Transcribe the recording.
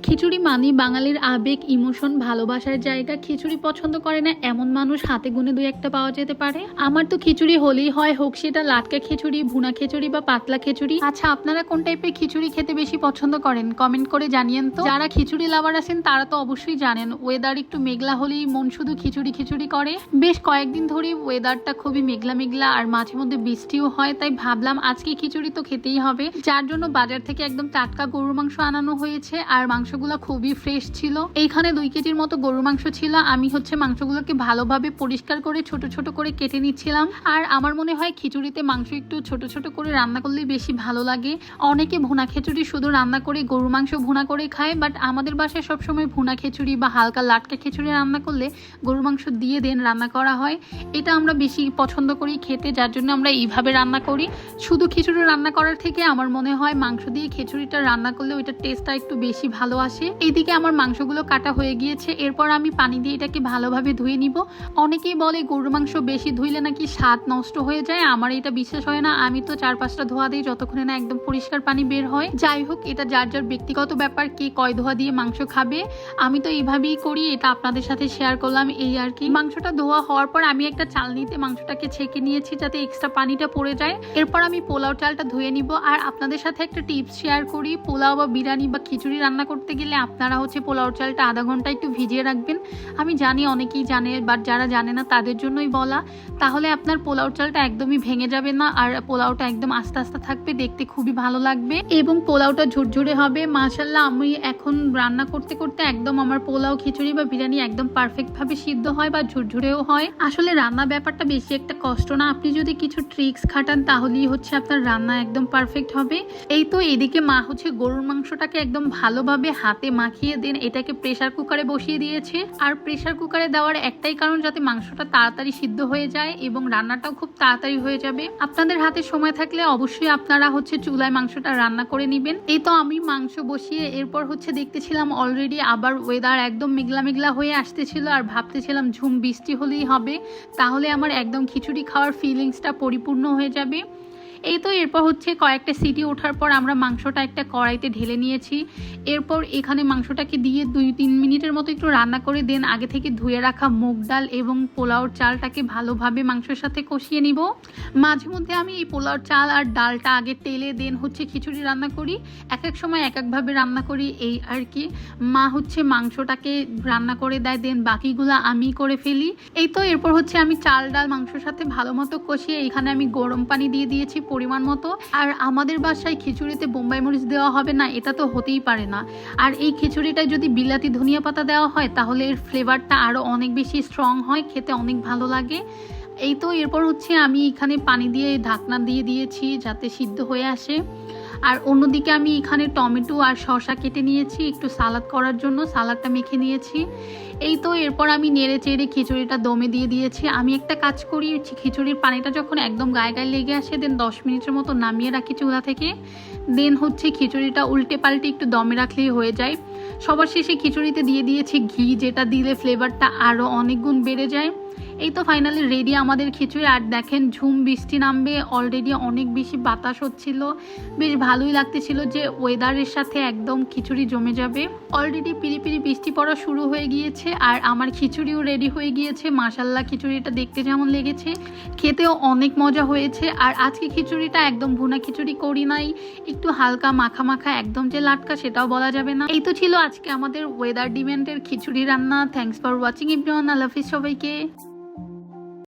খিচুড়ি মানি বাঙালির আবেগ, ইমোশন, ভালোবাসার জায়গা। খিচুড়ি পছন্দ করে না এমন মানুষ হাতে গুনে দুই একটা পাওয়া যেতে পারে। আমার তো খিচুড়ি হলেই হয়, হোক সেটা লাটকা খিচুড়ি, ভুনা খিচুড়ি বা পাতলা খিচুড়ি। আচ্ছা, আপনারা কোন টাইপের খিচুড়ি খেতে বেশি পছন্দ করেন কমেন্ট করে জানিয়েন তো। যারা খিচুড়ি লাভার আছেন তারা তো অবশ্যই জানেন ওয়েদার একটু মেঘলা হলেই মন শুধু খিচুড়ি খিচুড়ি করে। বেশ কয়েকদিন ধরেই ওয়েদারটা খুবই মেঘলা মেঘলা আর মাঝে মধ্যে বৃষ্টিও হয়, তাই ভাবলাম আজকে খিচুড়ি তো খেতেই হবে। যার জন্য বাজার থেকে একদম টাটকা গরুর মাংস আনানো হয়েছে আর মাংসগুলো খুবই ফ্রেশ ছিল। এইখানে 2 কেজির মতো গরুর মাংস ছিল। আমি মাংসগুলোকে ভালোভাবে পরিষ্কার করে ছোট ছোট করে কেটে নিচ্ছিলাম। আর আমার মনে হয় খিচুড়িতে মাংস একটু ছোট ছোট করে রান্না করলে বেশি ভালো লাগে। অনেকে ভুনা খিচুড়ি শুধু রান্না করে গরুর মাংস ভুনা করে খায়, বাট আমাদের বাসায় সবসময় ভুনা খিচুড়ি বা হালকা লাটকা খিচুড়ি রান্না করলে গরুর মাংস দিয়ে দেন রান্না করা হয়। এটা আমরা বেশি পছন্দ করি খেতে, যার জন্য আমরা এইভাবে রান্না করি। শুধু খিচুড়ি রান্না করার থেকে আমার মনে হয় মাংস দিয়ে খিচুড়িটা রান্না করলে ওইটার টেস্টটা একটু বেশি ভালো আসে। এইদিকে আমার মাংসগুলো কাটা হয়ে গিয়েছে। এরপর আমি পানি দিয়ে এটাকে ভালোভাবে ধুয়ে নিব। অনেকেই বলে গরুর মাংস বেশি ধুইলে নাকি স্বাদ নষ্ট হয়ে যায়। আমার এটা বিশ্বাস হয় না। আমি তো 4-5টা ধোয়া দিই যতক্ষণে না একদম পরিষ্কার পানি বের হয়। যাই হোক, এটা যার যার ব্যক্তিগত ব্যাপার, কে কয় ধোয়া দিয়ে মাংস খাবে। আমি তো এইভাবেই করি, এটা আপনাদের সাথে শেয়ার করলাম এই আর কি। মাংসটা ধোয়া হওয়ার পর আমি একটা চালনিতে মাংসটাকে ছেঁকে নিয়েছি যাতে এক্সট্রা পানিটা পড়ে যায়। এরপর আমি পোলাও চালটা ধুয়ে নিব। আর আপনাদের সাথে একটা টিপস শেয়ার করি, পোলাও বা বিরিয়ানি বা খিচুড়ি রান্না করতে গেলে আপনারা পোলাও চালটা আধা ঘন্টা একটু ভিজিয়ে রাখবেন। আমি জানি অনেকেই জানে, বাট যারা জানে না তাদের জন্যই বলা। তাহলে আপনার পোলাও চালটা একদমই ভেঙে যাবে না আর পোলাওটা একদম আস্তে আস্তে থাকবে, দেখতে খুবই ভালো লাগবে এবং পোলাওটা ঝুরঝুরে হবে। মাশাআল্লাহ, আমি এখন রান্না করতে করতে একদম আমার পোলাও, খিচুড়ি বা বিরিয়ানি একদম পারফেক্ট ভাবে সিদ্ধ হয় বা ঝুরঝুরেও হয়। আসলে রান্না ব্যাপারটা বেশি একটা কষ্ট না। আপনি যদি কিছু ট্রিক্স খাটান তাহলেই আপনার রান্না একদম পারফেক্ট হবে। এই তো এদিকে মা গরুর মাংসটাকে একদম ভালোভাবে হাতে মাখিয়ে দেন এটাকে প্রেসার কুকারে বসিয়ে দিয়েছে। আর প্রেসার কুকারে দেওয়ার একটাই কারণ, যাতে মাংসটা তাড়াতাড়ি সিদ্ধ হয়ে যায় এবং রান্নাটাও খুব তাড়াতাড়ি হয়ে যাবে। আপনাদের হাতে সময় থাকলে অবশ্যই আপনারা চুলায় মাংসটা রান্না করে নেবেন। এই তো আমি মাংস বসিয়ে এরপর দেখতেছিলাম অলরেডি আবার ওয়েদার একদম মেঘলা মেঘলা হয়ে আসতেছিল আর ভাবতেছিলাম ঝুম বৃষ্টি হলেই হবে, তাহলে আমার একদম খিচুড়ি খাওয়ার ফিলিংসটা পরিপূর্ণ হয়ে যাবে। এই তো এরপর কয়েকটা সিটি ওঠার পর আমরা মাংসটা একটা কড়াইতে ঢেলে নিয়েছি। এরপর এখানে মাংসটাকে দিয়ে 2-3 মিনিটের মতো একটু রান্না করে দেন আগে থেকে ধুয়ে রাখা মুগ ডাল এবং পোলাওর চালটাকে ভালোভাবে মাংসের সাথে কষিয়ে নিব। মাঝে মধ্যে আমি এই পোলাওর চাল আর ডালটা আগে তেলে দেন খিচুড়ি রান্না করি। এক এক সময় এক একভাবে রান্না করি এই আর কি। মা মাংসটাকে রান্না করে দেয়, দেন বাকিগুলো আমি করে ফেলি। এই তো এরপর আমি চাল ডাল মাংসের সাথে ভালো মতো কষিয়ে এখানে আমি গরম পানি দিয়ে দিয়েছি পরিমাণ মতো। আর আমাদের বাসায় খিচুড়িতে বোম্বাই মরিচ দেওয়া হবে না, এটা তো হতেই পারে না। আর এই খিচুড়িটায় যদি বিলাতি ধনিয়া পাতা দেওয়া হয় তাহলে এর ফ্লেভারটা আরো অনেক বেশি স্ট্রং হয়, খেতে অনেক ভালো লাগে। এই তো এরপর আমি এখানে পানি দিয়ে ঢাকনা দিয়ে দিয়েছি যাতে সিদ্ধ হয়ে আসে। আর অন্যদিকে আমি এখানে টমেটো আর শসা কেটে নিয়েছি একটু সালাদ করার জন্য, সালাদটা মেখে নিয়েছি। এই তো এরপর আমি নেড়ে চেড়ে খিচুড়িটা দমে দিয়ে দিয়েছি। আমি একটা কাজ করি, খিচুড়ির পানিটা যখন একদম গায়ে গায়ে লেগে আসে দেন 10 মিনিটের মতো নামিয়ে রাখি চুলা থেকে। দেন খিচুড়িটা উল্টে পাল্টে একটু দমে রাখলেই হয়ে যায়। সবার শেষে খিচুড়িতে দিয়ে দিয়েছি ঘি, যেটা দিলে ফ্লেভারটা আরও অনেক গুণ বেড়ে যায়। এই তো ফাইনালি রেডি আমাদের খিচুড়ি। আর দেখেন ঝুম বৃষ্টি নামবে, অলরেডি অনেক বেশি বাতাস হচ্ছিল, বেশ ভালোই লাগতেছিল যে ওয়েদারের সাথে একদম খিচুড়ি জমে যাবে। অলরেডি পিড়ি বৃষ্টি পড়া শুরু হয়ে গিয়েছে আর আমার খিচুড়িও রেডি হয়ে গিয়েছে। মাশাআল্লাহ, খিচুড়িটা দেখতে যেমন লেগেছে খেতেও অনেক মজা হয়েছে। আর আজকে খিচুড়িটা একদম ভুনা খিচুড়ি করি নাই, একটু হালকা মাখা মাখা, একদম যে লাটকা সেটাও বলা যাবে না। এই তো ছিল আজকে আমাদের ওয়েদার ডিমান্ডের খিচুড়ি রান্না। Thanks for watching everyone. আল্লাহ হাফিজ সবাইকে।